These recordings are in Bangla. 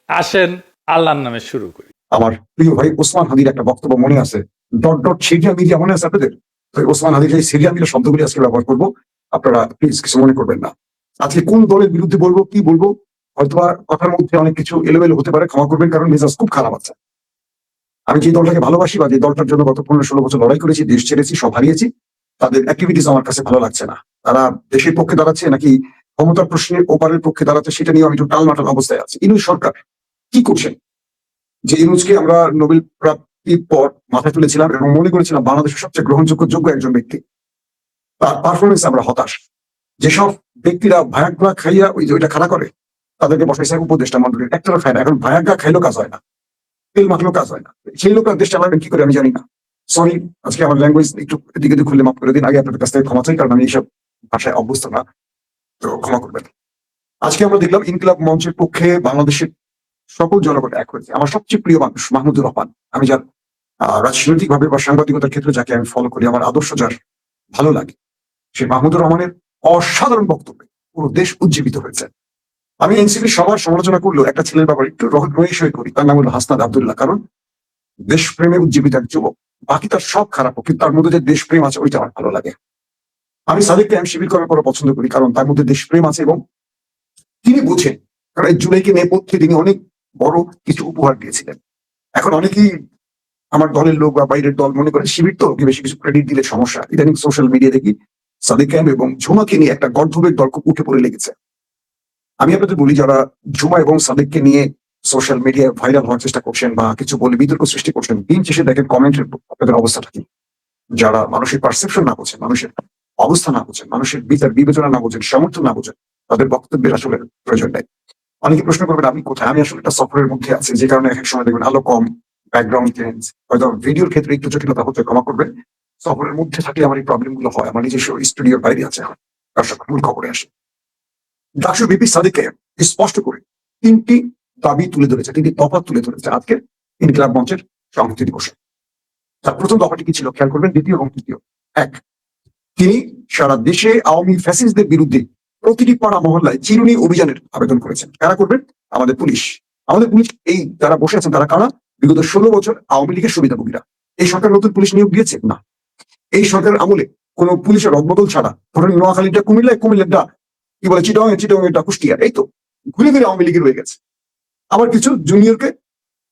আসেন আল্লাহর নামে শুরু করি। আমার প্রিয় ভাই ওসমান হাদির একটা বক্তব্য মনে আছে, ডট ডট সিরিয়া মিডিয়া মনে আছে আপনাদের? তো ওসমান হাদির এই সিরিয়া মিডিয়া শব্দগুলি আজকে ব্যবহার করবো, আপনারা প্লিজ কিছু মনে করবেন না। আজকে কোন দলের বিরুদ্ধে বলবো, কি বলবো, হয়তোবা কথার মধ্যে অনেক কিছু এলোমেলো হতে পারে, ক্ষমা করবেন, কারণ মেজাজ খুব খারাপ আছে। আমি যে দলটাকে ভালোবাসি বা যে দলটার জন্য গত 15-16 বছর লড়াই করেছি, দেশ ছেড়েছি, সব হারিয়েছি, তাদের অ্যাক্টিভিটিস আমার কাছে ভালো লাগছে না। তারা দেশের পক্ষে দাঁড়াচ্ছে নাকি ক্ষমতার প্রশ্নে ওপারের পক্ষে দাঁড়াচ্ছে, সেটা নিয়ে আমি একটু টালমাটাল অবস্থায় আছি। ইনুস সরকার কি করছেন? যে ইনুসকে আমরা নোবেল প্রাপ্তির পর মাথায় তুলেছিলাম এবং মনে করেছিলাম বাংলাদেশের সবচেয়ে যোগ্য একজন ব্যক্তি, তার পারফরমেন্স আমরা হতাশ। যেসব ব্যক্তিরা ভায়াগ্রা খাইয়া ওইটা খাড়া করে, তাদেরকে বসাইছে উপদেষ্টা মন্ডলীর, একটা খায় না। এখন ভায়াগ্রা খাইলেও কাজ হয় না, তেল মাখলেও কাজ হয় না। সেই লোকরা দেশ চালাবেন কি করে আমি জানি না। সরি, আজকে আমার ল্যাঙ্গুয়েজ একটু এদিকে খুললে মাফ করে দিন। আগে আপনাদের কাছ থেকে ক্ষমা চাই, কারণ আমি এইসব ভাষায় অভ্যস্ত না, তো ক্ষমা করবেন। আজকে আমরা দেখলাম ইনকিলাব মঞ্চের পক্ষে বাংলাদেশের সকল জনগণ এক হয়েছে। আমার সবচেয়ে প্রিয় মানুষ মাহমুদুর রহমান, আমি যার রাজনৈতিক ভাবে বা সাংবাদিকতার ক্ষেত্রে যাকে আমি ফলো করি, আমার আদর্শ যার ভালো লাগে, সেই মাহমুদুর রহমানের অসাধারণ বক্তব্যে পুরো দেশ উজ্জীবিত হয়েছে। আমি এনসিপি সবার সমালোচনা করলেও একটা ছেলের ব্যাপারে একটু রহস্যই করি, তার নাম হলো হাসনাত আব্দুল্লাহ। কারণ দেশপ্রেমে উজ্জীবিত এক যুবক, বাকি তার সব খারাপ, কিন্তু তার মধ্যে যে দেশপ্রেম আছে ওইটা আমার ভালো লাগে। আমি সাদিককে আমি শিবির করার পরে পছন্দ করি, কারণ তার মধ্যে দেশপ্রেম আছে এবং তিনি বুঝেন। কারণ এই জুলাইকে নেপথ্যে তিনি অনেক বড় কিছু উপহার দিয়েছিলেন। এখন অনেকেই আমার দলের লোক বা বাইরের দল মনে করে শিবির তো বেশি কিছু ক্রেডিট দিলে সমস্যা। ইদানিং সোশ্যাল মিডিয়া দেখি সাদিক ক্যাম্প এবং ঝুমাকে নিয়ে একটা গর্ধবের দল খুব উঠে পড়ে লেগেছে। আমি আপনাদের বলি, যারা ঝুমা এবং সাদিককে নিয়ে সোশ্যাল মিডিয়ায় ভাইরাল হওয়ার চেষ্টা করছেন বা কিছু বলে বিতর্ক সৃষ্টি করছেন, দিন শেষে দেখেন কমেন্টের আপনাদের অবস্থাটা কি। যারা মানুষের পারসেপশন না বোঝেন, মানুষের অবস্থা না বোঝেন, মানুষের বিচার বিবেচনা না বোঝেন, সমর্থন না বোঝেন, তাদের বক্তব্যের আসলে প্রয়োজন নেই। অনেকে প্রশ্ন করবেন আমি কোথায়? আমি আসলে একটা সফটওয়্যারের মধ্যে আছি, যে কারণে এক এক সময় দেখবেন আলো কম, ব্যাকগ্রাউন্ড চেঞ্জ, হয়তো ভিডিওর ক্ষেত্রে একটু জটিলতা হচ্ছে, ক্ষমা করবেন। সফটওয়্যারের মধ্যে থাকলে আমার এই প্রবলেম গুলো হয়। আমার নিজস্ব স্টুডিওর বাইরে আছে। এখন দর্শক মূল খবরে আসে। ডাকসু বিপি সাদিককে স্পষ্ট করে তিনটি দাবি তুলে ধরেছে, তিনটি তফাৎ তুলে ধরেছে আজকে ইনকিলাব মঞ্চের সংহতি দিবসে। তার প্রথম দফাটি কি ছিল খেয়াল করবেন, দ্বিতীয় এবং তৃতীয়। এক, তিনি সারা দেশে আওয়ামী ফ্যাসিস্টদের বিরুদ্ধে প্রতিটি পাড়া মহল্লায় চিরুনি অভিযানের আবেদন করেছেন। কারা করবেন? আমাদের পুলিশ। আমাদের পুলিশ এই যারা বসে আছেন তারা কারা? বিগত 16 বছর আওয়ামী লীগের সুবিধাভোগীরা। এই সরকার নতুন পুলিশ নিয়োগ দিয়েছে না। এই সরকারের আমলে কোন পুলিশের রদবদল ছাড়া, ধরেন নোয়াখালীটা কুমিল্লায়, কুমিল্লাটা কি বলে চিটাগাং এটা কুষ্টিয়া, এই তো ঘুরে ঘুরে আওয়ামী লীগের হয়ে গেছে। আবার কিছু জুনিয়রকে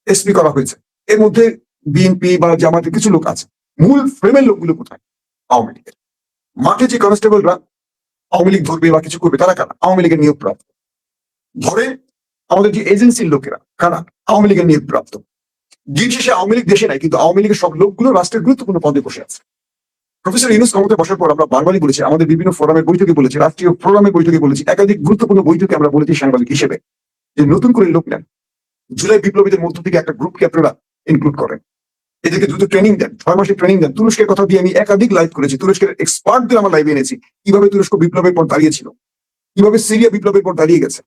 এসপি করা হয়েছে। এর মধ্যে বিএনপি বা জামাতের কিছু লোক আছে। মূল ফ্রেমের লোকগুলো কোথায়? আওয়ামী লীগের। মাঠে যে কনস্টেবলরা আওয়ামী লীগ ধরবে বা কিছু করবে, তারা কারা? আওয়ামী লীগের নিয়োগ প্রাপ্ত। ধরে আমাদের যে এজেন্সির লোকেরা, কারা? আওয়ামী লীগের নিয়োগ প্রাপ্ত। দিন শেষে আওয়ামী লীগ দেশে নাই, কিন্তু আওয়ামী লীগের সব লোকগুলো রাষ্ট্রের গুরুত্বপূর্ণ পদে বসে আছে। প্রফেসর ইউনূস ক্ষমতায় বসার পর আমরা বারবারই বলেছি, আমাদের বিভিন্ন ফোরামের বৈঠকে বলেছি, রাষ্ট্রীয় ফোরামের বৈঠকে বলেছি, একাধিক গুরুত্বপূর্ণ বৈঠকে আমরা বলেছি সাংবাদিক হিসেবে, যে নতুন করে লোক নেন। জুলাই বিপ্লবীদের মধ্য থেকে একটা গ্রুপকে আপনারা ইনক্লুড করেন, এদেরকে দ্রুত ট্রেনিং দেন, 6 মাসের ট্রেনিং দেন। তুরস্কের কথা দিয়ে আমি একাধিক লাইভ করেছি, তুরস্কের এক্সপার্টদের আমার লাইভে এনেছি, কিভাবে তুরস্ক বিপ্লবের পর দাঁড়িয়েছিল, কিভাবে সিরিয়া বিপ্লবের পর দাঁড়িয়ে গেছে।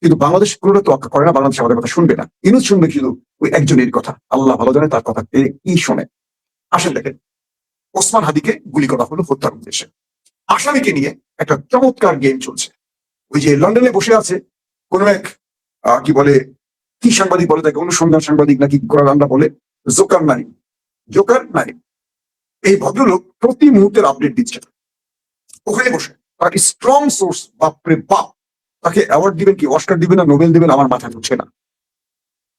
কিন্তু বাংলাদেশ কোনোটা তো করে না, বাংলাদেশ আমাদের কথা শুনবে না। ইউনূস শুনবে শুধু ওই একজনের কথা, আল্লাহ ভালো জানে তার কথা কি শোনে। আসেন দেখেন, ওসমান হাদিকে গুলি করা হলো হত্যার উদ্দেশ্যে। আসামিকে নিয়ে একটা চমৎকার গেম চলছে। ওই যে লন্ডনে বসে আছে কোন এক কি বলে, কি সাংবাদিক বলে তাকে, অনুসন্ধান সাংবাদিক নাকি আমরা বলে, জোকার নাই। এই ভদ্রলোক প্রতি মুহূর্তের আপডেট দিচ্ছে ওখানে বসে। তার স্ট্রং সোর্স, বাপরে বাপ, তাকে অ্যাওয়ার্ড দিবেন কি, অস্কার দিবেন না নোবেল দিবেন, আমার মাথায় ঢুকছে না।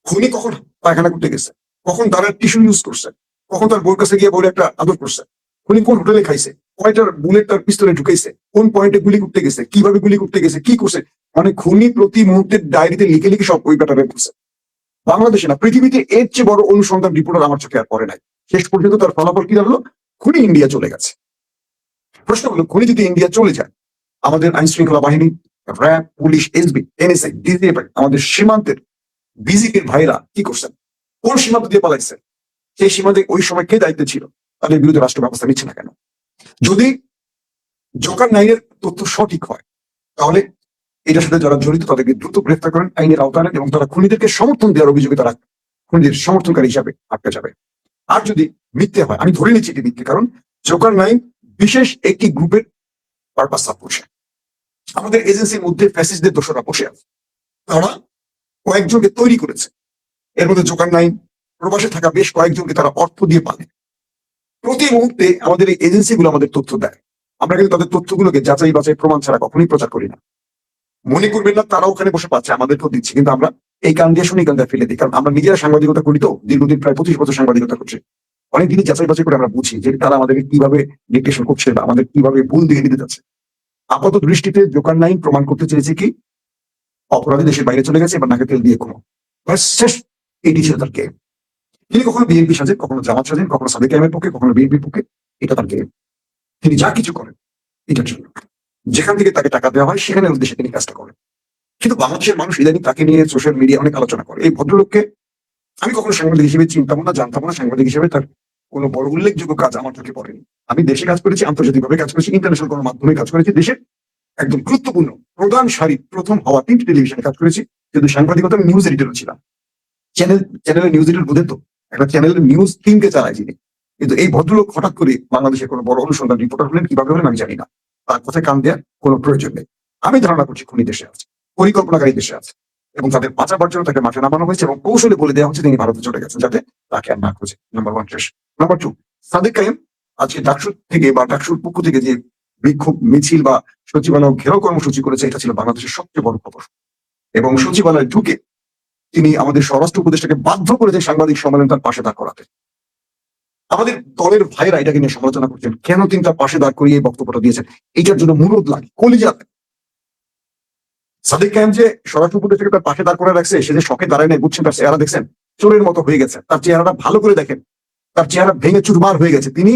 খুনি কখন পায়খানা করতে গেছে, কখন তারা টিস্যু ইউজ করছে, কখন তার বউর কাছে গিয়ে বলে একটা আদর করছে, খুনি কোন হোটেলে খাইছে, কয়টার বুলেট তার পিস্তলে ঢুকাইছে, কোন পয়েন্টে গুলি করতে গেছে, কিভাবে গুলি করতে গেছে, কি করছে, মানে খুনি প্রতি মুহূর্তের ডায়েরিতে লিখে লিখে সব ওই ব্যাপারে করছে। বাংলাদেশে না, পৃথিবীতে এর চেয়ে বড় অনুসন্ধান রিপোর্টার আমার চোখে আর পড়ে নাই। শেষ পর্যন্ত তার ফলাফল কি দাঁড়ালো? খুনি ইন্ডিয়া চলে গেছে। প্রশ্ন হলো, খুনি যদি ইন্ডিয়া চলে যায়, আমাদের আইন শৃঙ্খলা বাহিনী, RAB, police, SB, NSI, DGFI, আমাদের সীমান্তের বিজিবির ভাইরা কি করছেন? কোন সীমান্ত দিয়ে পালাইছে? সেই সীমান্তে ওই সময় কে দায়িত্বে ছিল? তাদের বিরুদ্ধে রাষ্ট্র ব্যবস্থা নিচ্ছে না কেন? যদি জোকার নাইনের তথ্য সঠিক হয়, তাহলে এটার সাথে যারা জড়িত তাদেরকে দ্রুত গ্রেফতার করেন, আইনের আওতায় আনেন এবং তারা খুনিদেরকে সমর্থন দেওয়ার অভিযোগে তারা খুনিদের সমর্থনকারী হিসাবে আটকে যাবে। আর যদি মিথ্যে হয়, আমি ধরে নিচ্ছি এটি মিথ্যে, কারণ জোকার নাইন বিশেষ একটি গ্রুপের পারপাস সার্ভ করছে। আমাদের এজেন্সির মধ্যে ফ্যাসিস্টদের দোষরা বসে আছে, তারা কয়েকজনকে তৈরি করেছে। এর মধ্যে জোকার-9 প্রবাসে থাকা বেশ কয়েকজনকে তারা অর্থ দিয়ে পালে। প্রতি মুহূর্তে আমাদের এই এজেন্সিগুলো আমাদের তথ্য দেয়। আমরা কিন্তু তাদের তথ্যগুলোকে যাচাই বাছাই প্রমাণ ছাড়া কখনোই প্রচার করি না। মনে করবেন না তারা ওখানে বসে পাচ্ছে, আমাদেরকেও দিচ্ছে, কিন্তু আমরা এই কান দিয়ে শুনি কান দিয়ে ফেলে দিই। কারণ আমরা নিজেরা সাংবাদিকতা করি, তো দীর্ঘদিন প্রায় 25 বছর সাংবাদিকতা করছি। অনেকদিনই যাচাই বাছাই করে আমরা বুঝি যে তারা আমাদেরকে কিভাবে ডিকটেশন করছে বা আমাদের কিভাবে ভুল দিকে নিতে যাচ্ছে। আপাত দৃষ্টিতে জোকার-9 প্রমাণ করতে চেয়েছে কি অপরাধী দেশের বাইরে চলে গেছে, এবার নাকে তেল দিয়ে ঘুমো, শেষ। এটি ছিল তার গেম। তিনি কখনো বিএনপি সাজেন, কখনো জামাত সাজেন, কখনো সাদেক কায়েমের পক্ষে, কখনো বিএনপির পক্ষে। এটা তার গেম। তিনি যা কিছু করেন এটার জন্য, যেখান থেকে তাকে টাকা দেওয়া হয় সেখানে উদ্দেশ্যে তিনি কাজটা করেন। কিন্তু বাংলাদেশের মানুষ ইদানিং তাকে নিয়ে সোশ্যাল মিডিয়া অনেক আলোচনা করে। এই ভদ্রলোককে আমি কখনো সাংবাদিক হিসেবে চিন্তাম না, জানতাম না। সাংবাদিক হিসেবে তার কোনো বড় উল্লেখযোগ্য কাজ আমার চোখে পড়েনি। আমি দেশে কাজ করেছি, আন্তর্জাতিকভাবে কাজ করেছি, ইন্টারন্যাশনাল কোনো মাধ্যমে কাজ করেছি, দেশের একদম গুরুত্বপূর্ণ প্রধান সারির প্রথম হওয়া 3টি টেলিভিশনে কাজ করেছি। কিন্তু সাংবাদিকতা নিউজ এডিটরও ছিলাম। চ্যানেলের নিউজ এডিটর বুঝেন তো, একটা চ্যানেলের নিউজ টিমকে চালায় যিনি। কিন্তু এই ভদ্রলোক হঠাৎ করে বাংলাদেশের কোনো বড় অনুসন্ধান রিপোর্টার হলেন, কিভাবে হলেন আমি জানি না। তার কথায় কান দেওয়ার কোনো প্রয়োজন নেই। আমি ধারণা করছি খুনি দেশে আছে, পরিকল্পনাকারী দেশে আছে, এবং তাদের বাঁচাবার জন্য তাকে মাঠে নামানো হয়েছে এবং কৌশলে বলে দেওয়া হচ্ছে তিনি ভারতে চলে গেছেন যাতে তাকে আর না খুঁজে। নাম্বার 1 শেষ। নাম্বার 2, সাদেক কায়েম আজকে ডাকসুর থেকে বা ডাকসুর পক্ষ থেকে যে বিক্ষোভ মিছিল বা সচিবালয় ঘেরাও কর্মসূচি করেছে, এটা ছিল বাংলাদেশের সবচেয়ে বড় খবর। এবং সচিবালয়ে ঢুকে তিনি আমাদের স্বরাষ্ট্র উপদেষ্টাকে বাধ্য করেছেন সাংবাদিক সম্মেলন তার পাশে দাঁড় করাতে। আমাদের দলের ভাইয়েরা এটাকে নিয়ে সমালোচনা করছেন, কেন তিনি তার পাশে দাঁড় করিয়ে এই বক্তব্যটা দিয়েছেন। এটার জন্য মুরদ লাগে, কলিজা লাগে। সাদেক কায়েম যে স্বরাষ্ট্র উপদেষ্টাকে তার পাশে দাঁড় করে রাখছে, সে যে শখে দাঁড়ায় নাই বুঝছেন, তার চেহারা দেখছেন চোরের মতো হয়ে গেছে। তার চেহারাটা ভালো করে দেখেন, তার চেহারা ভেঙে চুরমার হয়ে গেছে। তিনি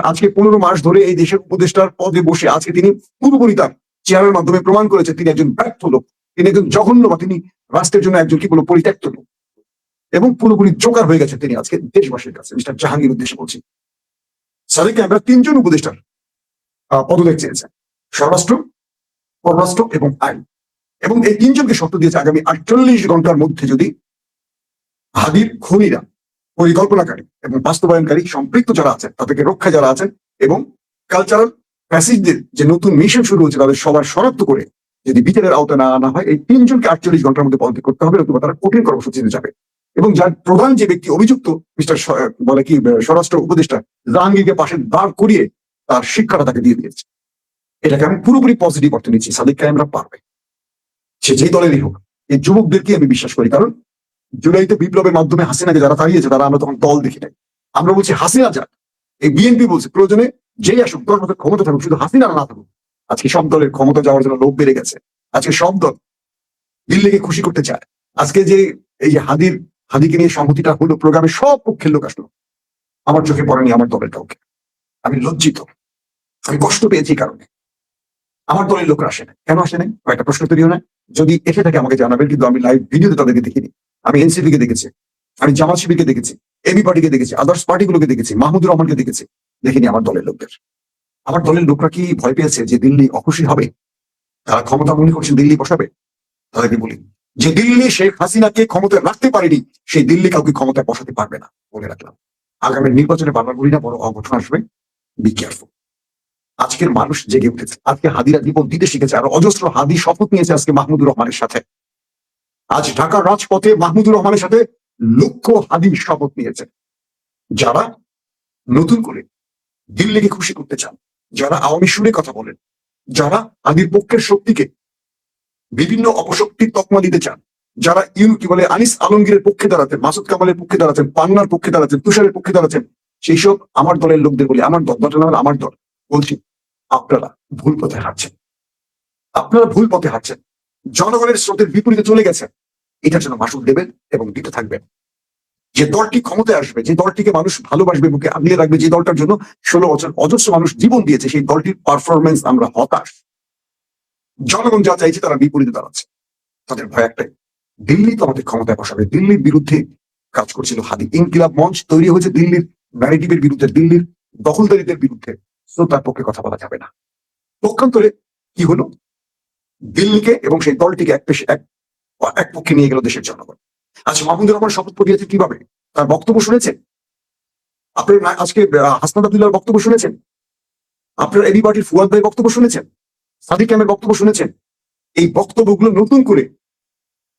আজকে 15 মাস ধরে এই দেশের উপদেষ্টার পদে বসে আজকে তিনি পুরোপুরি তার চেহারার মাধ্যমে প্রমাণ করেছে তিনি একজন ব্যর্থ লোক, তিনি একজন জঘন্য, বা তিনি রাষ্ট্রের জন্য একজন কি বলবো পরিত্যক্ত লোক, এবং পুরোপুরি জোকার হয়ে গেছে তিনি আজকে দেশবাসীর কাছে। মিস্টার জাহাঙ্গীর উদ্দেশ্যে বলছি, সাদেক আমরা 3 জন উপদেষ্টার পদত্যাগ চেয়েছেন, স্বরাষ্ট্র, পররাষ্ট্র এবং আইন। এবং এই 3 জনকে শর্ত দিয়েছে আগামী 48 ঘন্টার মধ্যে যদি হাদির খুনিরা, পরিকল্পনাকারী এবং বাস্তবায়নকারী সম্পৃক্ত যারা আছেন, তাদেরকে রক্ষা যারা আছেন, এবং কালচারাল প্যাসিজদের যে নতুন মিশন শুরু হচ্ছে তাদের সবার শনাক্ত করে যদি বিচারের আওতায় না আনা হয়, এই 3 জনকে 48 ঘন্টার মধ্যে পদত্যাগ করতে হবে, অথবা তারা কঠিন কর্মসূচিতে যাবে। এবং যার প্রধান যে ব্যক্তি অভিযুক্ত মিস্টার বলে কি স্বরাষ্ট্র উপদেষ্টা জাহাঙ্গীরকে পাশে দাঁড় করিয়ে তার শিক্ষাটা তাকে দিয়ে দিয়েছে। এটাকে আমি পুরোপুরি পজিটিভ অর্থে নিচ্ছি। সাদেক কায়েমরা পারবে, সে যেই দলেরই হোক। এই যুবকদেরকে আমি বিশ্বাস করি, কারণ জুলাইতে বিপ্লবের মাধ্যমে হাসিনাকে যারা তাড়িয়েছে তারা আমরা তখন দল দেখি নাই। আমরা বলছি হাসিনা যাক, এই বিএনপি বলছে প্রয়োজনে যেই আসুক 10 বছর ক্ষমতা থাকুক, শুধু হাসিনা না থাকুক। আজকে সব দলের ক্ষমতা যাওয়ার জন্য লোভ বেড়ে গেছে। আজকে সব দল দিল্লিকে খুশি করতে চায়। আজকে যে এই যে হাদিকে নিয়ে সংহতিটা হলো, প্রোগ্রামে সব পক্ষের লোক আসলো, আমার চোখে পড়েনি আমার দলের কাউকে। আমি লজ্জিত, আমি কষ্ট পেয়েছি কারণে আমার দলের লোকরা আসে না। কেন আসে নাই একটা প্রশ্ন তৈরিও না। যদি এসে থাকে আমাকে জানাবেন, কিন্তু আমি লাইভ ভিডিওতে তাদেরকে দেখিনি। আমি এনসিপি কে দেখেছি, আমি জামাত শিবিরকে দেখেছি, এবি পার্টিকে দেখেছি, আদার্স পার্টিগুলোকে দেখেছি, মাহমুদুর রহমানকে দেখেছি, দেখিনি আমার দলের লোকদের। আমার দলের লোকরা কি ভয় পেয়েছে যে দিল্লি অখুশি হবে, তারা ক্ষমতা মনে করছেন দিল্লি বসাবে? তাদেরকে বলি যে দিল্লি শেখ হাসিনাকে ক্ষমতায় রাখতে পারেনি, সেই দিল্লি কাউকে ক্ষমতায় বসাতে পারবে না, বলে রাখলাম। আগামী নির্বাচনে বাংলাগুড়িরা বড় অঘটন আসবে, বি কেয়ারফুল। আজকের মানুষ জেগে উঠেছে, আজকে হাদিরা জীবন দিতে শিখেছে, আর অজস্র হাদি শপথ নিয়েছে আজকে মাহমুদুর রহমানের সাথে। আজ ঢাকার রাজপথে মাহমুদুর রহমানের সাথে লক্ষ হাদি শপথ নিয়েছে, যারা নতুন করে দিল্লিকে খুশি করতে চান, যারা আওয়ামী সুরে কথা বলেন, যারা হাদির পক্ষের শক্তিকে বিভিন্ন অপশক্তির তকমা দিতে চান, যারা কি বলে আনিস আলমগীরের পক্ষে দাঁড়াতেন, মাসুদ কামালের পক্ষে দাঁড়াতেন, পান্নার পক্ষে দাঁড়াতেন, তুষারের পক্ষে দাঁড়াতেন, সেই সব আমার দলের লোকদের বলি, আমার দল আমার দল বলছি, আপনারা ভুল পথে হাঁটছেন। আপনারা ভুল পথে হাঁটছেন, জনগণের স্রোতের বিপরীতে চলে গেছেন। এটার জন্য মাসুল দেবেন এবং দিতে থাকবেন। যে দলটি ক্ষমতায় আসবে, যে দলটিকে মানুষ ভালোবাসবে, বুকে আগলিয়ে রাখবে, যে দলটার জন্য 16 বছর অজস্র মানুষ জীবন দিয়েছে, সেই দলটির পারফরমেন্স আমরা হতাশ। জনগণ যা চাইছে তারা বিপরীতে দাঁড়াচ্ছে। তাদের ভয় একটাই, দিল্লি তো আমাদের ক্ষমতায় বসাবে। দিল্লির বিরুদ্ধে কাজ করছিল হাদি, ইনকিলাব মঞ্চ তৈরি হয়েছে দিল্লির ন্যারেটিভের বিরুদ্ধে, দিল্লির দখলদারিদের বিরুদ্ধে। তো তার পক্ষে কথা বলা যাবে না। পক্ষান্তরে কি হলো, দিল্লিকে এবং সেই দলটিকে এক পক্ষে নিয়ে গেল দেশের জনগণ। আচ্ছা, মাহমুদুর রহমান শপথ দিয়েছে কিভাবে? তার বক্তব্য শুনেছেন আপনারা? আজকে হাসনাত আব্দুল্লাহর বক্তব্য শুনেছেন আপনারা? এবি পার্টির ফুয়াদ ভাইয়ের বক্তব্য শুনেছেন? সাদিক কায়েমের বক্তব্য শুনেছেন? এই বক্তব্যগুলো নতুন করে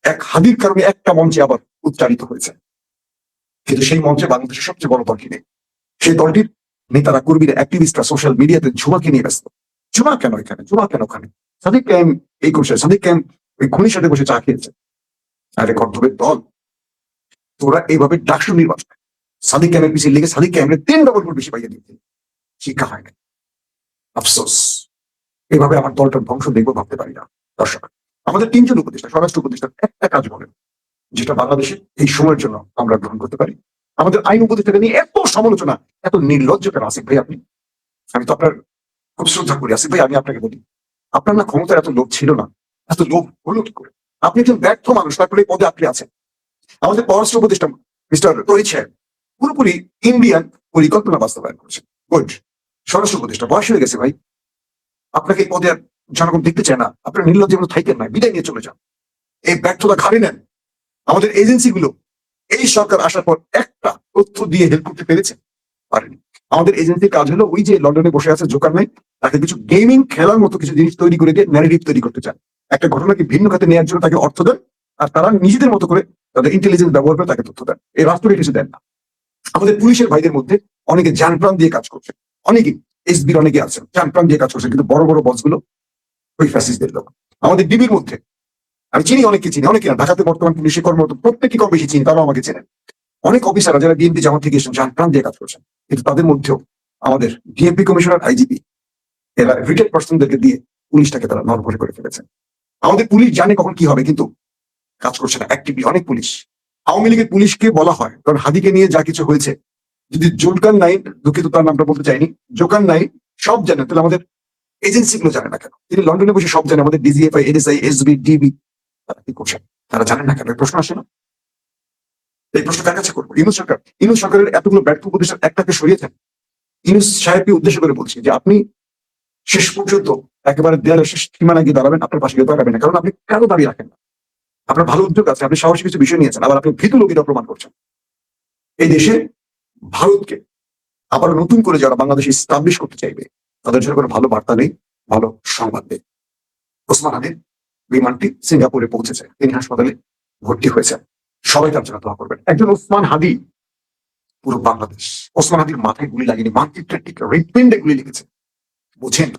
এক হাদির কারণে একটা মঞ্চে আবার উচ্চারিত হয়েছে, কিন্তু সেই মঞ্চে বাংলাদেশের সবচেয়ে বড় দলটি নেই। সেই দলটির নেতারা, কর্মীরা, অ্যাক্টিভিস্টরা সোশ্যাল মিডিয়াতে ঝুমাকে নিয়ে ব্যস্ত। ঝুমা কেন এখানে, ঝুমা কেন ওখানে, সাদিক ক্যাম্প এই করছে, সাদিক ক্যাম্প ওই খুনির সাথে বসে চা খেয়েছে। আরে কর্তব্যের দল, তোরা এইভাবে ডাকসু নির্বাচন সাদিক ক্যাম্পের পিছিয়ে লেগে সাদিক ক্যাম্পের 3 ডবল ভোট বেশি পাইয়ে দিচ্ছে, শিক্ষা হয় না। আফসোস, এভাবে আমার দলটার ধ্বংস দেখবো ভাবতে পারি না। দর্শক, আমাদের 3 জন উপদেষ্টা, স্বরাষ্ট্র উপদেষ্টা একটা কাজ বলেন যেটা বাংলাদেশে এই সময়ের জন্য আমরা গ্রহণ করতে পারি। আমাদের আইন উপদেষ্টাকে নিয়ে এত সমালোচনা, এত নির্লজ্জ কেন আসিফ ভাই আপনি? আমি তো আপনার খুব শ্রদ্ধা করি আসিফ ভাই, আমি আপনাকে বলি, আপনার না ক্ষমতার এত লোভ ছিল না, এত লোভ হলো কি করে? আপনি একজন ব্যর্থ মানুষ, তারপরে এই পদে আঁকড়ে আছেন। আমাদের পররাষ্ট্র উপদেষ্টা মিস্টার তরিৎ সাহেব পুরোপুরি ইন্ডিয়ান পরিকল্পনা বাস্তবায়ন করছেন। গুড। স্বরাষ্ট্র উপদেষ্টা বয়স হয়ে গেছে ভাই, আপনাকে এই পদে আর জনগণ দেখতে চায় না। আপনার নির্লজ্জের মতো থাইকেন না, বিদায় নিয়ে চলে যান। এই ব্যর্থতা ঘাড়ে নেন। আমাদের এজেন্সিগুলো এই সরকার আসার পর একটা তথ্য দিয়ে হেল্প করতে পেরেছে? পারেনি। আমাদের এজেন্সির কাজ হলো ওই যে লন্ডনে বসে আছে জোকার নাই, তাকে কিছু গেমিং খেলার মতো কিছু জিনিস তৈরি করে দিয়ে ন্যারেটিভ তৈরি করতে চান। একটা ঘটনাকে ভিন্ন খাতে নেওয়ার জন্য তাকে অর্থ দেন, আর তারা নিজেদের মতো করে তাদের ইন্টেলিজেন্স ব্যবহার করে তাকে তথ্য দেন। এই রাষ্ট্রকে কিছু দেন না। আমাদের পুলিশের ভাইদের মধ্যে অনেকে যান প্রাণ দিয়ে কাজ করছে, অনেকে এসবির অনেকে আছেন যান প্রাণ দিয়ে কাজ করছে, কিন্তু বড় বড় বসগুলো ওই ফ্যাসিস্টদের লোক। আমাদের ডিবির মধ্যে আমি চিনি, অনেকে চিনি, অনেকে না। ঢাকাতে বর্তমান পুলিশে কর্মরত প্রত্যেকে কম বেশি চিনি, তারাও আমাকে চেনেন। অনেক অফিসাররা যারা বিএনপি জামাত থেকে এসেছেন যান প্রাণ দিয়ে কাজ করছেন, কিন্তু তাদের মধ্যেও আমাদের ডিএমপি কমিশনার, আইজিপি, এরা রিটেড পার্সনদেরকে দিয়ে পুলিশটাকে তারা নরবরে করে ফেলেছেন। আমাদের পুলিশ জানে কখন কি হবে, কিন্তু কাজ করছে না অ্যাক্টিভলি অনেক পুলিশ। আওয়ামী লীগের পুলিশকে বলা হয়, কারণ হাদিকে নিয়ে যা কিছু হয়েছে, যদি জুলকার নাইন, দুঃখিত তার নামটা বলতে চাইনি, জোকার নাইন সব জানে, তাহলে আমাদের এজেন্সি গুলো জানে না কেন? তিনি লন্ডনে বসে সব জানে, আমাদের ডিজিএফআই, এনএসআই, এসবি, ডিবি, তারা কি করছেন? তারা জানেন না কেন? প্রশ্ন আসে না? এই প্রশ্ন কার কাছে করবো? ইউনূস সরকার, ইউনূস সরকারের এতগুলো ব্যর্থ উপদেষ্টার একটাকে সরিয়েছেন। ইউনূস সাহেবকে উদ্দেশ্য করে বলছি যে আপনি শেষ পর্যন্ত একেবারে দেয়ালের শেষ সীমানায় গিয়ে দাঁড়াবেন, আপনার পাশে গিয়ে দাঁড়াবেন না, কারণ আপনি কারো দাবি রাখেন না। আপনার ভালো উদ্যোগ আছে, আপনি সাহসী কিছু বিষয় নিয়েছেন, আবার আপনি ভীতু লোকেরা প্রমাণ করছেন। এই দেশে ভারতকে আবার নতুন করে যারা বাংলাদেশে স্টাবলিশ করতে চাইবে, তাদের জন্য কোনো ভালো বার্তা নেই, ভালো সংবাদ নেই। ওসমান হাদির বিমানটি সিঙ্গাপুরে পৌঁছেছে, তিনি হাসপাতালে ভর্তি হয়েছেন। সবাই তার জন্য দোয়া করবেন। একজন ওসমান হাদি, পুরো বাংলাদেশ ওসমান হাদির মাথায় গুলি লাগেনি, মানচিত্রের ঠিক হৃৎপিণ্ডে গুলি লেগেছে। বুঝেন,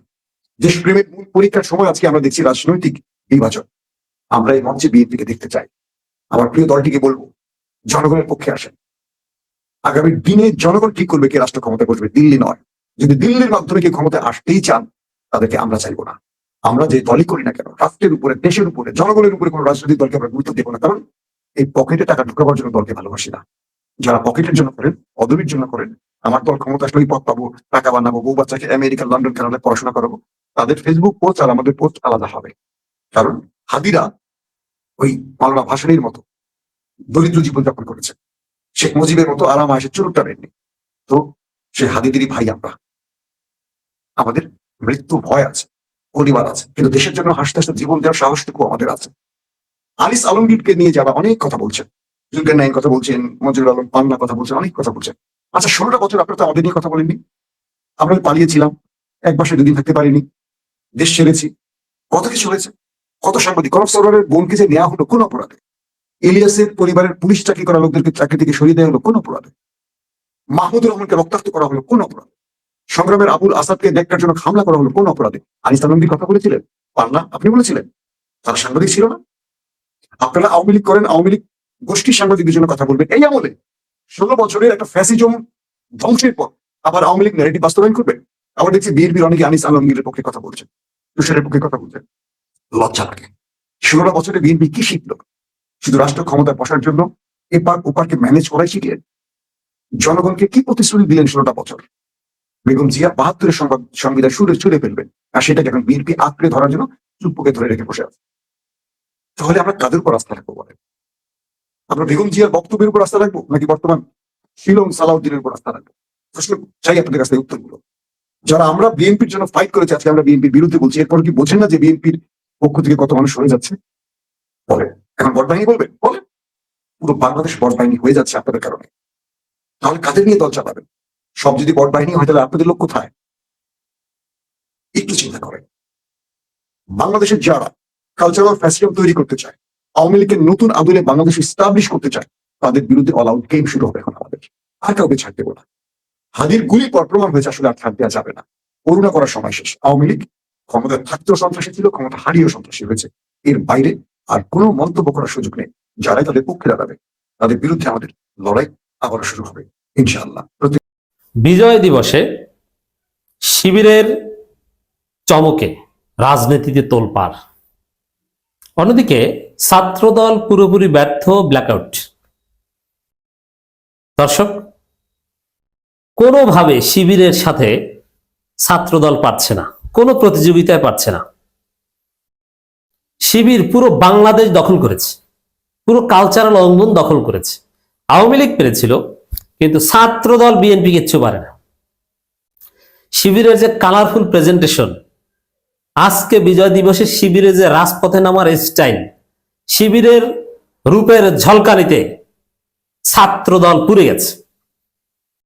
দেশপ্রেমের মূল পরীক্ষার সময় আজকে আমরা দেখছি রাজনৈতিক নির্বাচন। আমরা এই মঞ্চে বিএনপিকে দেখতে চাই। আমার প্রিয় দলটিকে বলবো, জনগণের পক্ষে আসেন। আগামী দিনে জনগণ ঠিক করবে কে রাষ্ট্র ক্ষমতায় বসবে, দিল্লি নয়। যদি দিল্লির মাধ্যমে কে ক্ষমতায় আসতেই চান, তাদেরকে আমরা চাইবো না। আমরা যে দলই করি না কেন, রাষ্ট্রের উপরে, দেশের উপরে, জনগণের উপরে কোনো রাজনৈতিক দলকে আমরা গুরুত্ব দেবো না, কারণ এই পকেটে টাকা ঢুকাবার জন্য দলকে ভালোবাসি না। যারা পকেটের জন্য করেন, অদবির জন্য করেন, আমার দল ক্ষমতা আসলে পদ পাবো, টাকা বানাবো, বউ বাচ্চাকে আমেরিকা, লন্ডন, কানাডায় পড়াশোনা করাবো, তাদের ফেসবুক পোস্ট আর আমাদের পোস্ট আলাদা হবে। কারণ হাদিরা ওই মাওলানা ভাসানীর মতো দরিদ্র জীবনযাপন করেছে, শেখ মুজিবের মতো আরাম আয়েসে চুরুটটা নেননি। তো সে হাদিদেরই ভাই আমরা। আমাদের মৃত্যু ভয় আছে, পরিবার আছে, কিন্তু দেশের জন্য হাসতে হাসতে জীবন দেওয়ার সাহসটুকু আমাদের আছে। আনিস আলমগীরকে নিয়ে যারা অনেক কথা বলছেন, জুলকার নাইন কথা বলছেন, মঞ্জুরুল আলম পান্না কথা বলছেন, অনেক কথা বলছেন। আচ্ছা, 16টা বছর আপনারা তো আমাদের নিয়ে কথা বলেননি। আমরা পালিয়েছিলাম, এক মাসে 2 দিন থাকতে পারিনি, দেশ ছেড়েছি, কত কিছু হয়েছে। কত সাংবাদিক, কনক সরোয়ারের বোনকে যে নেওয়া হলো কোন অপরাধে? ইলিয়াসের পরিবারের পুলিশ চাকরি করা লোকদেরকে চাকরি থেকে সরিয়ে দেওয়া হলো কোন অপরাধে? মাহমুদুর রহমানকে রক্তাক্ত করা হলো কোন অপরাধে? সংগ্রামের আবুল আসাদকে দেখার জন্য হামলা করা হলো কোন অপরাধে? আনিস আলমগীর কথা বলেছিলেন, পান্না আপনি বলেছিলেন, তারা সাংবাদিক ছিল না? আপনারা আওয়ামী লীগ করেন, আওয়ামী লীগ গোষ্ঠীর সাংবাদিকদের জন্য কথা বলবেন। এই আমলে 16 বছরের একটা ফ্যাসিজম ধ্বংসের পর আবার আওয়ামী লীগ ন্যারেটিভ বাস্তবায়ন করবে। আবার দেখছি বিএনপির অনেকে আনিস আলমগীরের পক্ষে কথা বলছেন, তুষারের পক্ষে কথা বলছেন। লজ্জা লাগে। 16 বছরে বিএনপি কি শিখলো? শুধু রাষ্ট্র ক্ষমতায় বসার জন্য এপার ওপারকে ম্যানেজ করাই শিখলেন। জনগণকে কি প্রতিশ্রুতি দিলেন 16টা বছর? বেগম জিয়া 72-এর সংবিধান ছুঁড়ে ফেলবেন, আর সেটাকে এখন বিএনপি আঁকড়ে ধরার জন্য চুপ্পুকে ধরে রেখে বসে আছে। তাহলে আমরা কাদের উপর আস্থা রাখবো বলেন? আমরা বেগম জিয়ার বক্তব্যের উপর আস্থা রাখবো, নাকি বর্তমান শিলং সালাউদ্দিনের উপর আস্থা রাখবো? প্রশ্ন চাই আপনাদের কাছে উত্তরগুলো। যারা আমরা বিএনপির জন্য ফাইট করেছি, আজকে আমরা বিএনপির বিরুদ্ধে বলছি, এরপর কি বোঝেন না যে বিএনপির পক্ষ থেকে কত মানুষ সরে যাচ্ছে? বলে এখন বট বাহিনী বলবেন, বলে পুরো বাংলাদেশ বট বাহিনী হয়ে যাচ্ছে আপনাদের কারণে। তাহলে কাদের নিয়ে দল চালাবেন? সব যদি বট বাহিনী হয়, তাহলে আপনাদের লোক কোথায়? একটু চিন্তা করেন। বাংলাদেশের যারা কালচারাল ফ্যাসিজম তৈরি করতে চায়, আওয়ামী লীগের নতুন আদলে বাংলাদেশ ইস্টাবলিশ করতে চায়, তাদের বিরুদ্ধে অল আউট গেম শুরু হবে এখন আমাদের। আর কাউকে ছাড় দেবো না। হাদির গুলির পর প্রমাণ হয়েছে আসলে আর ছাড় দেওয়া যাবে না। করুণা করার সময় শেষ। আওয়ামী লীগ ক্ষমতা থাকতেও সন্ত্রাসী ছিল, ক্ষমতা হারিয়েও সন্ত্রাসী হয়েছে। এর বাইরে আর কোনো মন্তব্য করার সুযোগ নেই। যারাই তাদের পক্ষে দাঁড়াবে, তাদের বিরুদ্ধে আমাদের লড়াই আবারও শুরু হবে ইনশাআল্লাহ। বিজয় দিবসে শিবিরের চমকে রাজনীতিতে তোলপাড়, অন্যদিকে ছাত্রদল পুরোপুরি ব্যর্থ, ব্ল্যাকআউট। দর্শক, কোনোভাবে শিবিরের সাথে ছাত্রদল পারছে না, কোনো প্রতিযোগিতায় পারছে না। শিবির পুরো বাংলাদেশ দখল করেছে, পুরো কালচারাল অঙ্গন দখল করেছে। আওয়ামী লীগ পেরেছিল, কিন্তু ছাত্রদল বিএনপি কিচ্ছু পারে না। শিবিরের যে কালারফুল প্রেজেন্টেশন, আজকে বিজয় দিবসে শিবিরের যে রাজপথে নামার স্টাইল, শিবিরের রূপের ঝলকানিতে ছাত্রদল পুড়ে গেছে,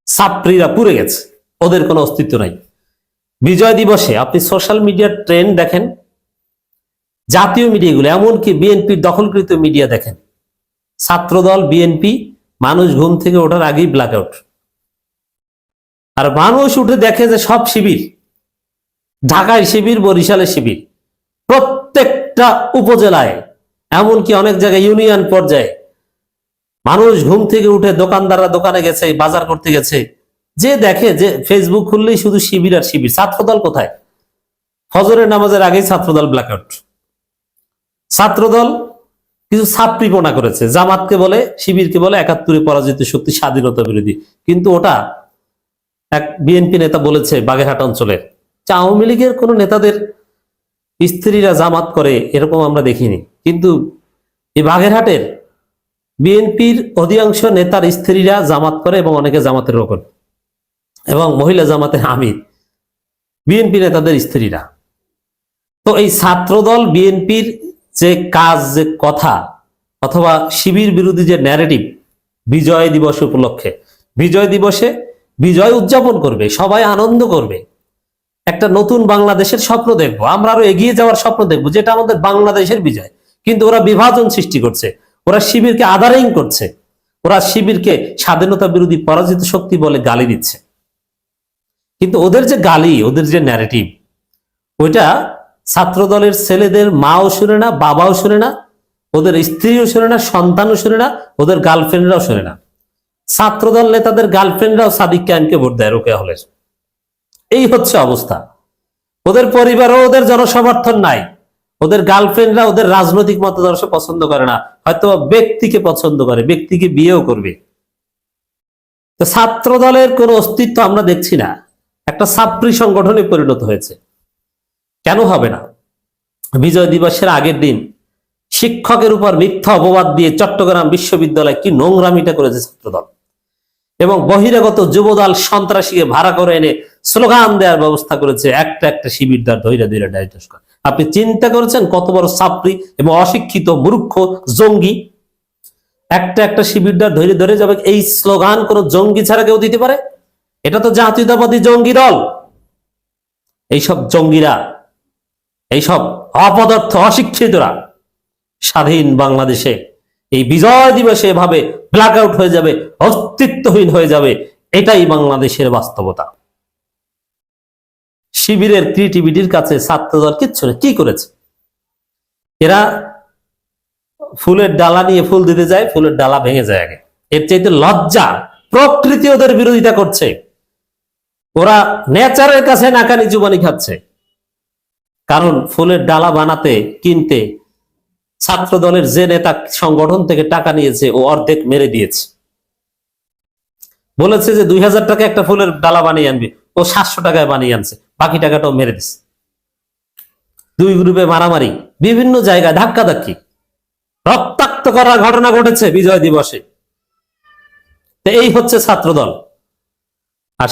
ছাত্রীরা পুড়ে গেছে, ওদের কোনো অস্তিত্ব নাই। বিজয় দিবসে আপনি সোশ্যাল মিডিয়ার ট্রেন্ড দেখেন, জাতীয় মিডিয়াগুলো, এমনকি বিএনপির দখলকৃত মিডিয়া দেখেন, ছাত্রদল বিএনপি, মানুষ ঘুম থেকে ওঠার আগেই ব্ল্যাকআউট। আর মানুষ উঠে দেখে যে সব শিবির, ঢাকায় শিবির, বরিশালে শিবির, প্রত্যেকটা উপজেলায়, এমনকি অনেক জায়গায় ইউনিয়ন পর্যায়ে মানুষ ঘুম থেকে উঠে দোকানদাররা দোকানে গেছে, বাজার করতে গেছে, যে দেখে যে ফেসবুক খুললেই শুধু শিবির আর শিবির। ছাত্রদল কোথায়? ফজরের নামাজের আগেই ছাত্রদল ব্ল্যাকআউট। ছাত্রদল কিছু ছাত্রীপনা করেছে, জামাতকে বলে, শিবিরকে বলে ৭১ পরাজিত শক্তি, স্বাধীনতা বিরোধী। কিন্তু ওটা এক বিএনপি নেতা বলেছে বাগেরহাট অঞ্চলের, আওয়ামী লীগের কোন নেতাদের স্ত্রীরা জামাত করে এরকম আমরা দেখিনি। কিন্তু এই বাগেরহাটের বিএনপির অধিকাংশ নেতার স্ত্রীরা জামাত করে, এবং অনেকে জামাতের রোকন, এবং মহিলা জামাতের আমির বিএনপি নেতাদের স্ত্রীরা। তো এই ছাত্রদল বিএনপির যে কাজ, যে কথা, অথবা শিবির বিরোধী যে ন্যারেটিভ, বিজয় দিবস উপলক্ষে, বিজয় দিবসে বিজয় উদযাপন করবে, সবাই আনন্দ করবে, একটা নতুন বাংলাদেশের স্বপ্ন দেখবো, আমরা আরো এগিয়ে যাওয়ার স্বপ্ন দেখবো, যেটা আমাদের বাংলাদেশের বিজয়। কিন্তু ওরা বিভাজন সৃষ্টি করছে, ওরা শিবিরকে আদারিং করছে, ওরা শিবিরকে স্বাধীনতা বিরোধী পরাজিত শক্তি বলে গালি দিচ্ছে। কিন্তু ওদের যে গালি, ওদের যে ন্যারেটিভ, ওইটা ছাত্রদলের ছেলেদের মাও শুনে না, বাবাও শুনে না, ওদের স্ত্রীও শুনে না, সন্তানও শুনে না, ওদের গার্লফ্রেন্ডরাও শুনে না। ছাত্রদল নেতাদের গার্লফ্রেন্ডরাও সাদিক কায়েমকে ভোট দেয় রোকেয়া হলের। এই হচ্ছে অবস্থা। ওদের পরিবারও ওদের জনসমর্থন নাই, ওদের গার্লফ্রেন্ডরা ওদের রাজনৈতিক মতাদর্শ পছন্দ করে না, হয়তো ব্যক্তিকে পছন্দ করে, ব্যক্তিকে বিয়েও করবে। তো ছাত্র দলের কোনো অস্তিত্ব আমরা দেখছি না, একটা ছাত্রী সংগঠনে পরিণত হয়েছে। কেন হবে না? বিজয় দিবসের আগের দিন শিক্ষকের উপর মিথ্যা অপবাদ দিয়ে চট্টগ্রাম বিশ্ববিদ্যালয় কি নোংরামিটা করেছে ছাত্রদল, এবং বহিরাগত যুবদল সন্ত্রাসীকে ভাড়া করে এনে স্লোগান দেওয়ার ব্যবস্থা করেছে, একটা একটা শিবিরদার ধৈর্য ধৈর্য ডাইটস করে। আপনি চিন্তা করেছেন কত বড় ছাত্রী এবং অশিক্ষিত মূর্খ জঙ্গি একটা একটা শিবিরদার ধৈর্য ধরে যাবে? এই স্লোগান কোন জঙ্গি ছাড়া কেউ দিতে পারে? এটা তো জাতীয়তাবাদী জঙ্গি দল। এইসব জঙ্গিরা, এইসব অপদার্থ অশিক্ষিতরা স্বাধীন বাংলাদেশে এই বিজয় দিবসে এভাবে ব্ল্যাক আউট হয়ে যাবে, অস্তিত্বহীন হয়ে যাবে, এটাই বাংলাদেশের বাস্তবতা। শিবিরের ক্রিয়েটিভিটির কাছে ছাত্রদল কিচ্ছু না। কি করেছে এরা? ফুলের ডালা নিয়ে ফুল দিতে যায়, ফুলের ডালা ভেঙে যায় আগে। এর চাইতে লজ্জা, প্রকৃতি ওদের বিরোধিতা করছে, ওরা নেচারের কাছে নাকানি চুবানি খাচ্ছে। কারণ ফুলের ডালা বানাতে, কিনতে ছাত্র দলের যে নেতা সংগঠন থেকে টাকা নিয়েছে, ও অর্ধেক মেরে দিয়েছে। বলেছে যে ২০০০ টাকা একটা ফুলের ডালা বানিয়ে আনবি, ও ৭০০ টাকায় বানিয়ে আনছে, বাকি টাকাটাও মেরে দিচ্ছে। দুই গ্রুপে মারামারি, বিভিন্ন জায়গায় ধাক্কাধাক্কি, রক্তাক্ত করার ঘটনা ঘটেছে বিজয় দিবসে। এই হচ্ছে ছাত্রদল। আর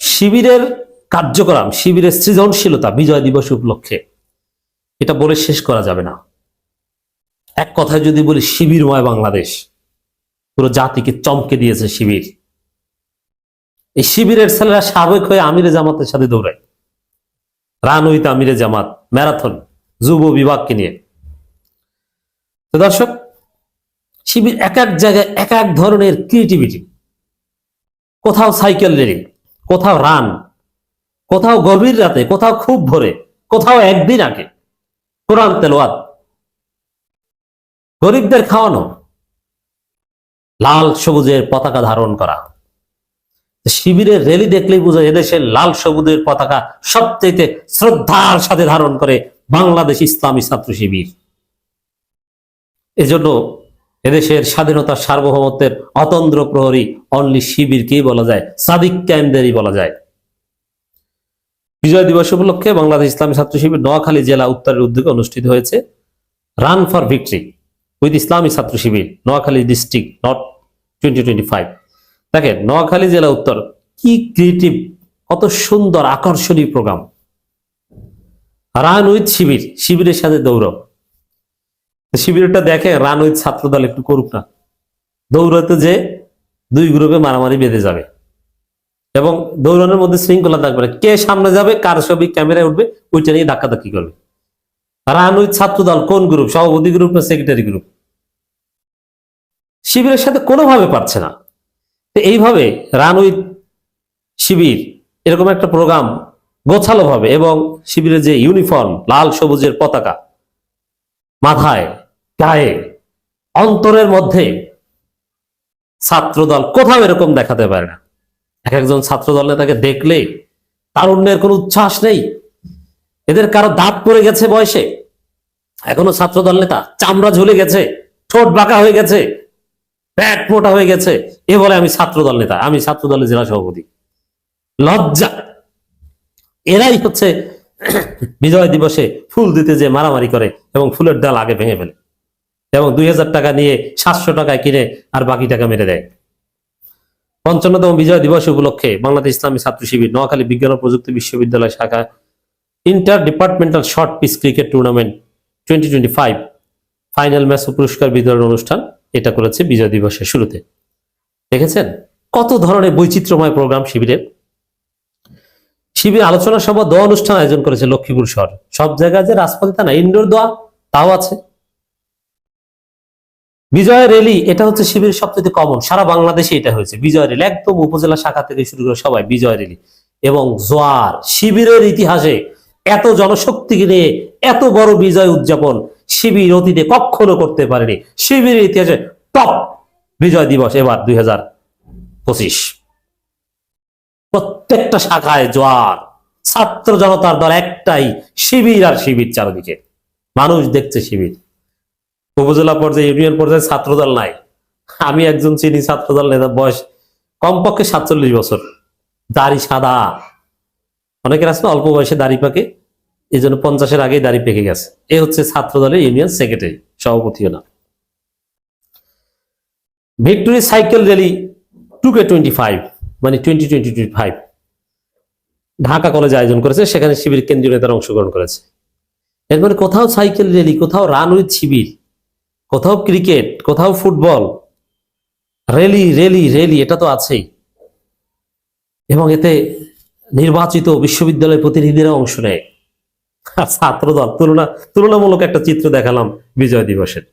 শিবিরের কার্যক্রম, শিবিরের সৃজনশীলতা বিজয় দিবস উপলক্ষে, এটা বলে শেষ করা যাবে না। এক কথায় যদি বলি, শিবিরময় বাংলাদেশ পুরো জাতিকে চমকে দিয়েছে শিবির। এই শিবিরের ছেলেরা সাবেক হয়ে আমিরে জামাতের সাথে দৌড়ায়, রান উইথ আমিরে জামাত, ম্যারাথন, যুব বিভাগকে নিয়ে। দর্শক, শিবির এক এক জায়গায় এক এক ধরনের ক্রিয়েটিভিটি, কোথাও সাইকেল রেলি, কোথাও রান, কোথাও গভীর রাতে, কোথাও খুব ভোরে, কোথাও একদিন আগে কোরআন তেলাওয়াত, গরিবদের খাওয়ানো, লাল সবুজের পতাকা ধারণ করা। শিবিরের র্যালি দেখলেই বোঝা এদেশের লাল সবুজের পতাকা সবচেয়ে শ্রদ্ধার সাথে ধারণ করে বাংলাদেশ ইসলামী ছাত্র শিবির। এজন্য এদেশের স্বাধীনতা সার্বভৌমত্বের অতন্দ্র প্রহরী অনলি শিবিরকেই বলা যায়, সাদিক ক্যাম্পদেরই বলা যায়। বিজয় দিবস উপলক্ষে বাংলাদেশ ইসলামী ছাত্র শিবির নোয়াখালী জেলা উত্তরের উদ্যোগে অনুষ্ঠিত হয়েছে রান ফর ভিক্টরি উইথ ইসলামী ছাত্র শিবির নোয়াখালী ডিস্ট্রিক্ট নর্থ 2025। দেখেন, নোয়াখালী জেলা উত্তর কি ক্রিয়েটিভ, কত সুন্দর আকর্ষণীয় প্রোগ্রাম। রান উইথ শিবির, শিবিরের সাথে দৌড়। শিবিরটা দেখে রান উইথ ছাত্রদল একটু করুক না, দৌড়াতে যে দুই গ্রুপে মারামারি বেঁধে যাবে এবং দৌড়ানোর মধ্যে শৃঙ্খলা থাকবে না, কে সামনে যাবে, কার ছবি ক্যামেরায় উঠবে, ওইটা নিয়ে ধাক্কাধাক্কি করবে। রান উইথ ছাত্রদল কোন গ্রুপ, সভাপতি গ্রুপ না সেক্রেটারি গ্রুপ? শিবিরের সাথে কোনোভাবে পারছে না। তো এইভাবে রান উইথ শিবির এরকম একটা প্রোগ্রাম গোছালো ভাবে, এবং শিবিরের যে ইউনিফর্ম লাল সবুজের পতাকা মাথায়, গায়ে, অন্তরের মধ্যে, ছাত্রদল কোথাও এরকম দেখাতে পারে না। এক একজন ছাত্রদল নেতাকে দেখলে তারুণ্যের কোনো উচ্ছ্বাস নেই, এদের কারো দাঁত পড়ে গেছে বয়সে, এখনো ছাত্রদল নেতা, চামড়া ঝুলে গেছে, ঠোঁট বাঁকা হয়ে গেছে, পেট মোটা হয়ে গেছে, এ বলে আমি ছাত্রদল নেতা, আমি ছাত্রদলের জেলা সভাপতি। লজ্জা! এরাই হচ্ছে বিজয় দিবসে ফুল দিতে যে মারামারি করে এবং ফুলের ডাল আগে ভেঙে ফেলে এবং 2000 টাকা নিয়ে 700 টাকায় কিনে আর বাকি টাকা মেরে দেয়। 55তম বিজয় দিবস উপলক্ষে বাংলাদেশ ইসলামী ছাত্র শিবির নোয়াখালী বিজ্ঞান ও প্রযুক্তি বিশ্ববিদ্যালয় শাখা inter departmental short pitch cricket tournament 2025 final match ও পুরস্কার বিতরণ অনুষ্ঠান এটা করেছে বিজয় দিবসের শুরুতে। দেখেছেন কত ধরনের বৈচিত্র্যময় প্রোগ্রাম শিবিরের। শিবির আলোচনা সভা, দোয়া অনুষ্ঠান আয়োজন করেছে লক্ষ্মীপুর শহর। সব জায়গায় যে রাজপথে তা না, ইনডোর দোয়া তাও আছে। বিজয় র্যালি এটা হচ্ছে শিবিরের সবচেয়ে কমন, সারা বাংলাদেশে এটা হয়েছে বিজয় র্যালি, একদম উপজেলা শাখা থেকে শুরু করে সবাই বিজয় র্যালি এবং জোয়ার। শিবিরের ইতিহাসে এত জনশক্তিকে নিয়ে এত বড় বিজয় উদযাপন শিবির অতীতে কখনো করতে পারেনি। শিবিরের ইতিহাসে টপ বিজয় দিবস এবার 2025। প্রত্যেকটা শাখায় জোয়ার, ছাত্র জনতার দল একটাই, শিবির আর শিবির, চারদিকে মানুষ দেখছে শিবির। উপজেলা পর্যায়ে, ইউনিয়ন পর্যায়ে ছাত্রদল নাই। আমি একজন চিনি ছাত্রদল নেতা, বয়স কমপক্ষে 47 বছর, দাড়ি সাদা, অনেকের আছে অল্প বয়সে দাড়ি পাকে, এই জন্য 50-এর আগেই দাড়ি পেকে গেছে। এ হচ্ছে ছাত্রদলের ইউনিয়ন সেক্রেটারি, সভাপতিও না। ভিক্টোরি সাইকেল র্যালি 2K25 মানে 2025 ঢাকা কলেজে আয়োজন করেছে, সেখানে শিবির কেন্দ্রীয় নেতারা অংশগ্রহণ করেছে। এর মানে কোথাও সাইকেল র্যালি, কোথাও রান উইথ শিবির, কোথাও ক্রিকেট, কোথাও ফুটবল, র্যালি র্যালি র্যালি, এটা তো আছেই। এবং এতে নির্বাচিত বিশ্ববিদ্যালয়ের প্রতিনিধিরা অংশ নেয়। ছাত্রদল তুলনামূলক একটা চিত্র দেখালাম বিজয় দিবসের।